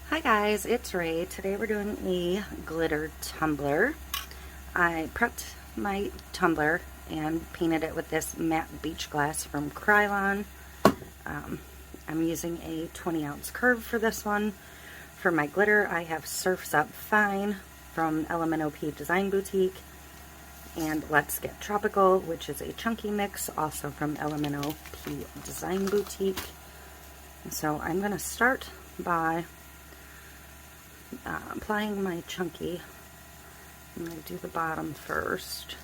Hi guys, it's Ray. Today we're doing a glitter tumbler. I prepped my tumbler and painted it with this matte beach glass from Krylon. I'm using a 20-ounce curve for this one. For my glitter, I have Surf's Up Fine from LMNOP Design Boutique and Let's Get Tropical, which is a chunky mix, also from LMNOP Design Boutique. So I'm going to start by applying my chunky. I'm going to do the bottom first.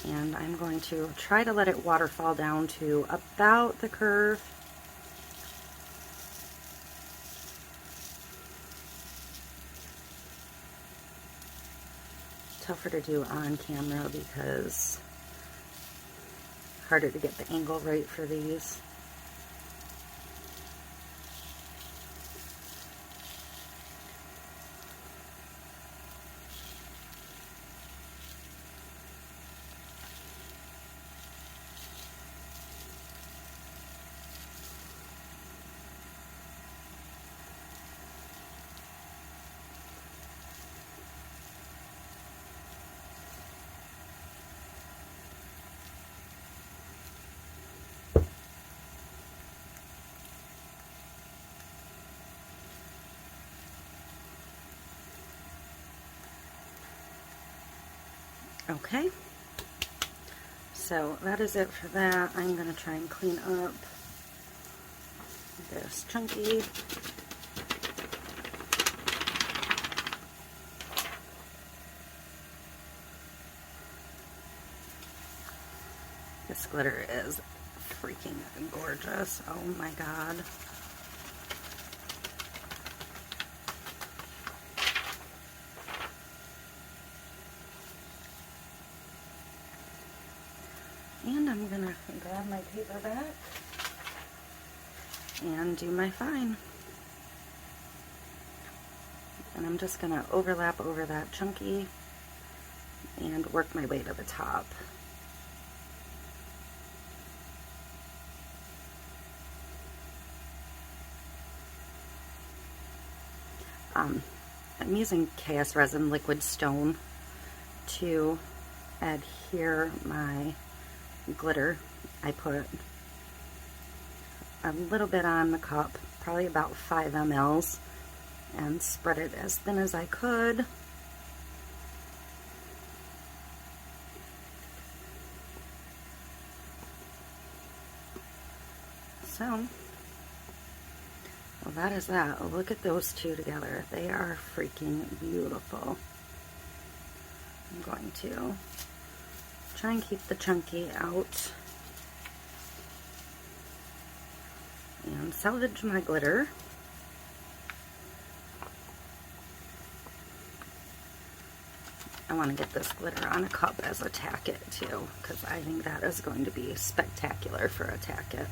And I'm going to try to let it waterfall down to about the curve. Tougher to do on camera because harder to get the angle right for these. Okay, so that is it for that. I'm going to try and clean up this chunky. This glitter is freaking gorgeous. Oh my god. And I'm going to grab my paper back and do my fine. And I'm just going to overlap over that chunky and work my way to the top. I'm using KS Resin Liquid Stone to adhere my glitter. I put a little bit on the cup, probably about 5 mLs, and spread it as thin as I could. So, well, that is that. Look at those two together. They are freaking beautiful. I'm going to try and keep the chunky out and salvage my glitter. I want to get this glitter on a cup as a tacket too, because I think that is going to be spectacular for a tacket.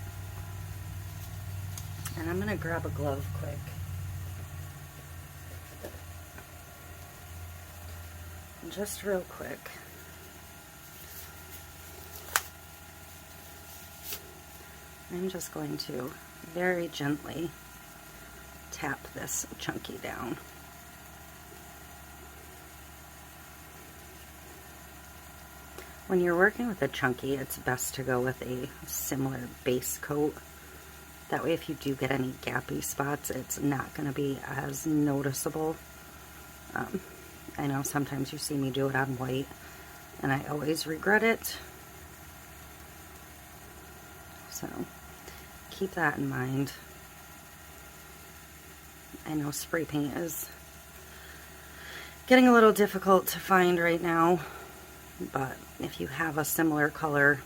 And I'm going to grab a glove quick. Just real quick. I'm just going to very gently tap this chunky down. When you're working with a chunky, it's best to go with a similar base coat. That way if you do get any gappy spots, it's not going to be as noticeable. I know sometimes you see me do it on white, and I always regret it. So keep that in mind. I know spray paint is getting a little difficult to find right now, but if you have a similar color,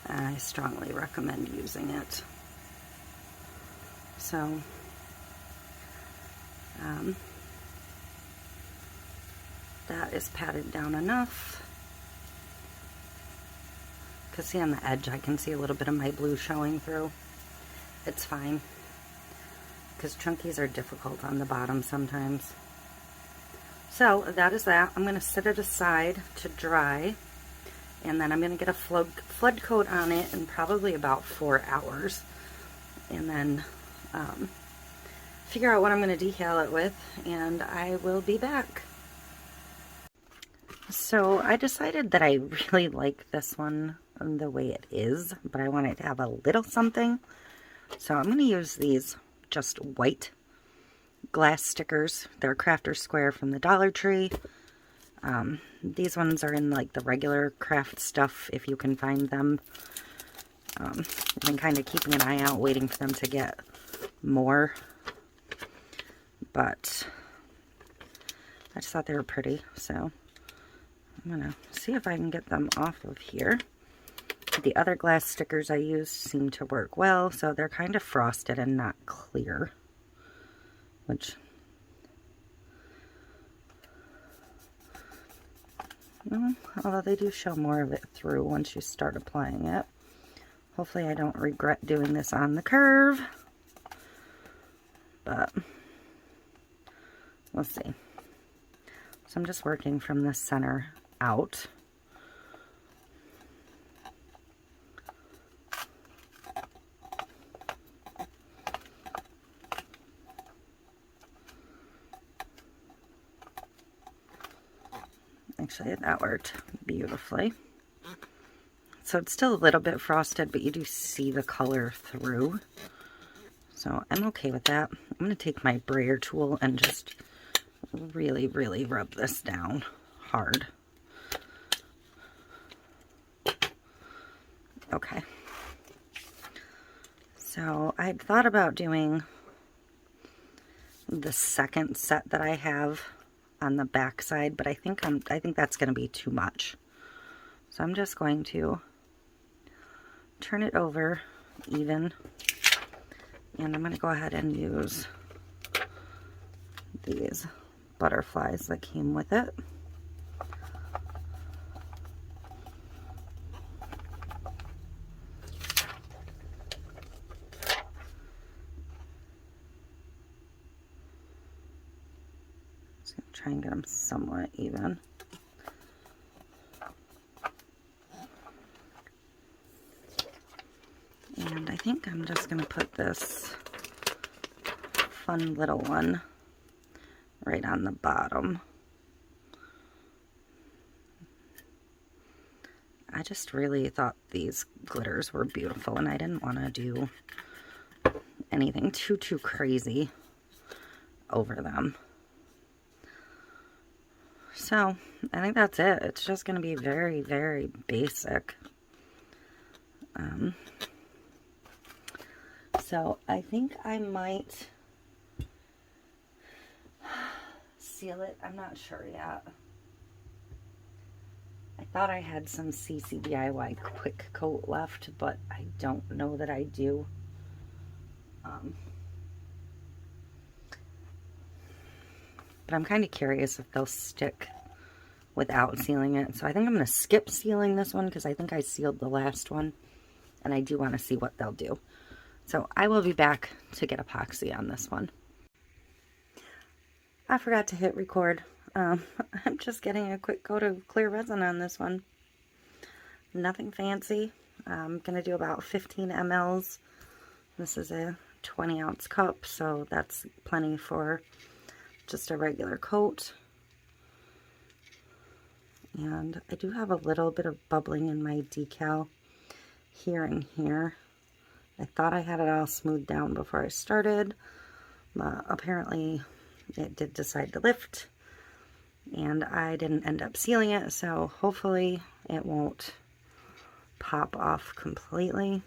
I strongly recommend using it. So, that is patted down enough. Because see on the edge I can see a little bit of my blue showing through. It's fine, because chunkies are difficult on the bottom sometimes. So that is that. I'm going to set it aside to dry, and then I'm going to get a flood coat on it in probably about 4 hours. and then figure out what I'm going to decal it with, and I will be back. So I decided that I really like this one the way it is, but I want it to have a little something. So I'm going to use these just white glass stickers. They're Crafter Square from the Dollar Tree. These ones are in like the regular craft stuff if you can find them. I've been kind of keeping an eye out, waiting for them to get more, but I just thought they were pretty, so I'm gonna see if I can get them off of here. The other glass stickers I used seem to work well, so they're kind of frosted and not clear, which, well, although they do show more of it through once you start applying it. Hopefully I don't regret doing this on the curve, but we'll see. So I'm just working from the center out. Actually, that worked beautifully. So it's still a little bit frosted, but you do see the color through. So I'm okay with that. I'm going to take my brayer tool and just really, really rub this down hard. Okay. So I'd thought about doing the second set that I have on the back side, but I think that's going to be too much. So I'm just going to turn it over even, and I'm going to go ahead and use these butterflies that came with it. Just going to try and get them somewhat even. And I think I'm just going to put this fun little one right on the bottom. I just really thought these glitters were beautiful, and I didn't want to do anything too crazy over them. So I think that's it. It's just going to be very, very basic. So I think I might seal it. I'm not sure yet. I thought I had some CC DIY quick coat left, but I don't know that I do. But I'm kind of curious if they'll stick without sealing it. So I think I'm going to skip sealing this one because I think I sealed the last one, and I do want to see what they'll do. So I will be back to get epoxy on this one. I forgot to hit record. I'm just getting a quick coat of clear resin on this one. Nothing fancy. I'm going to do about 15 mLs. This is a 20-ounce cup, so that's plenty for just a regular coat. And I do have a little bit of bubbling in my decal here and here. I thought I had it all smoothed down before I started, but apparently it did decide to lift, and I didn't end up sealing it, so hopefully it won't pop off completely.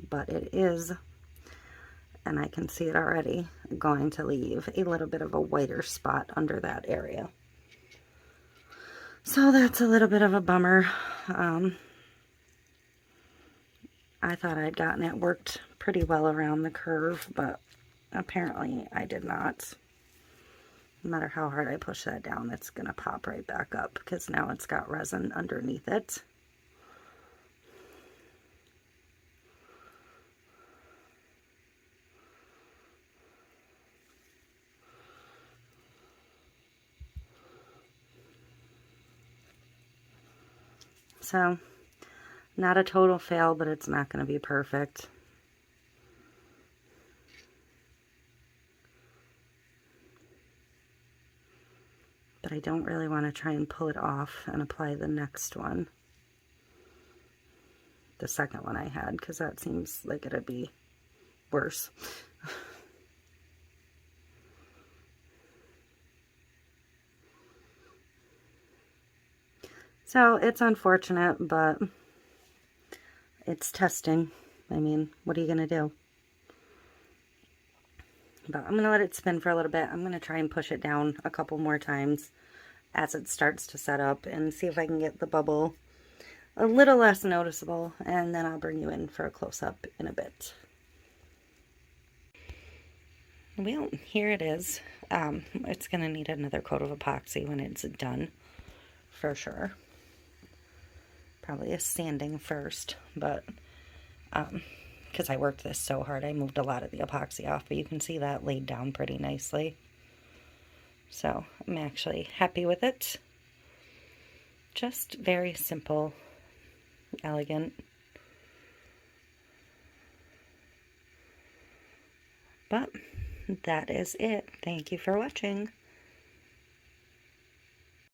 But it is, and I can see it already, going to leave a little bit of a whiter spot under that area. So that's a little bit of a bummer. I thought I'd gotten it worked pretty well around the curve, but apparently I did not. No matter how hard I push that down, it's going to pop right back up because now it's got resin underneath it. So, not a total fail, but it's not going to be perfect. But I don't really want to try and pull it off and apply the next one. The second one I had, because that seems like it'd be worse. So it's unfortunate, but it's testing. I mean, what are you going to do? But I'm going to let it spin for a little bit. I'm going to try and push it down a couple more times as it starts to set up and see if I can get the bubble a little less noticeable, and then I'll bring you in for a close-up in a bit. Well, here it is. It's going to need another coat of epoxy when it's done, for sure. Probably a sanding first, but because I worked this so hard, I moved a lot of the epoxy off, but you can see that laid down pretty nicely. So I'm actually happy with it. Just very simple, elegant. But that is it. Thank you for watching.